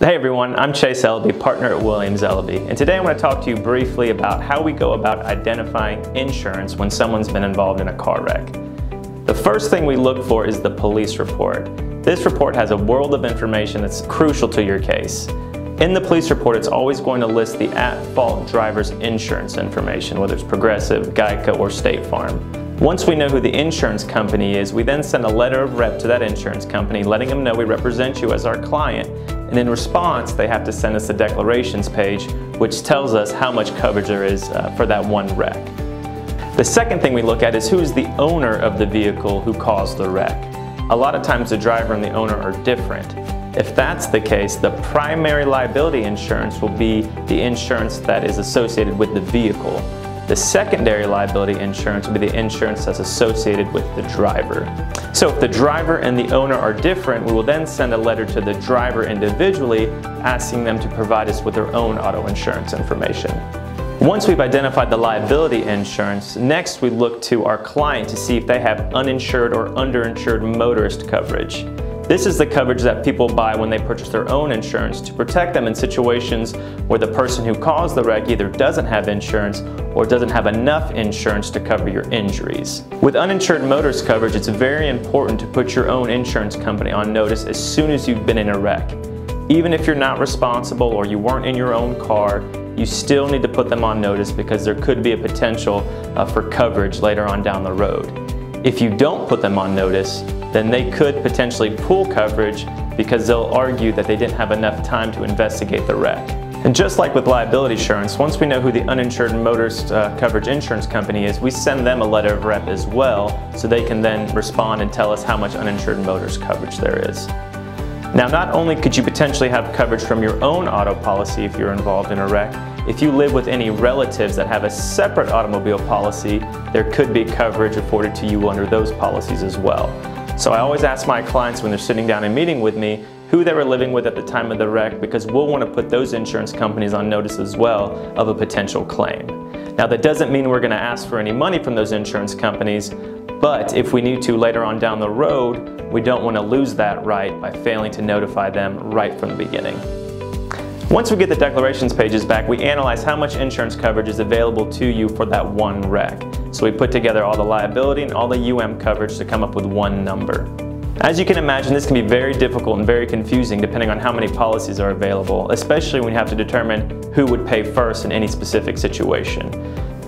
Hey everyone, I'm Chase Elleby, partner at Williams Elleby, and today I want to talk to you briefly about how we go about identifying insurance when someone's been involved in a car wreck. The first thing we look for is the police report. This report has a world of information that's crucial to your case. In the police report, it's always going to list the at-fault driver's insurance information, whether it's Progressive, Geico, or State Farm. Once we know who the insurance company is, we then send a letter of rep to that insurance company letting them know we represent you as our client, and in response they have to send us a declarations page which tells us how much coverage there is for that one wreck. The second thing we look at is who is the owner of the vehicle who caused the wreck. A lot of times the driver and the owner are different. If that's the case, the primary liability insurance will be the insurance that is associated with the vehicle. The secondary liability insurance will be the insurance that's associated with the driver. So if the driver and the owner are different, we will then send a letter to the driver individually asking them to provide us with their own auto insurance information. Once we've identified the liability insurance, next we look to our client to see if they have uninsured or underinsured motorist coverage. This is the coverage that people buy when they purchase their own insurance to protect them in situations where the person who caused the wreck either doesn't have insurance or doesn't have enough insurance to cover your injuries. With uninsured motorist coverage, it's very important to put your own insurance company on notice as soon as you've been in a wreck. Even if you're not responsible or you weren't in your own car, you still need to put them on notice because there could be a potential for coverage later on down the road. If you don't put them on notice, then they could potentially pull coverage because they'll argue that they didn't have enough time to investigate the wreck. And just like with liability insurance, once we know who the uninsured motorist coverage insurance company is, we send them a letter of rep as well so they can then respond and tell us how much uninsured motorist coverage there is. Now, not only could you potentially have coverage from your own auto policy if you're involved in a wreck, if you live with any relatives that have a separate automobile policy, there could be coverage afforded to you under those policies as well. So I always ask my clients when they're sitting down and meeting with me who they were living with at the time of the wreck, because we'll want to put those insurance companies on notice as well of a potential claim. Now, that doesn't mean we're going to ask for any money from those insurance companies, but if we need to later on down the road, we don't want to lose that right by failing to notify them right from the beginning. Once we get the declarations pages back, we analyze how much insurance coverage is available to you for that one wreck. So we put together all the liability and all the UM coverage to come up with one number. As you can imagine, this can be very difficult and very confusing depending on how many policies are available, especially when you have to determine who would pay first in any specific situation.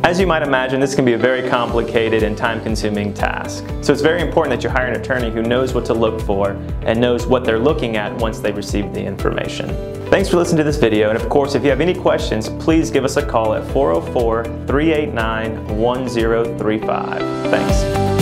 As you might imagine, this can be a very complicated and time-consuming task. So it's very important that you hire an attorney who knows what to look for and knows what they're looking at once they receive the information. Thanks for listening to this video, and of course, if you have any questions, please give us a call at 404-389-1035. Thanks.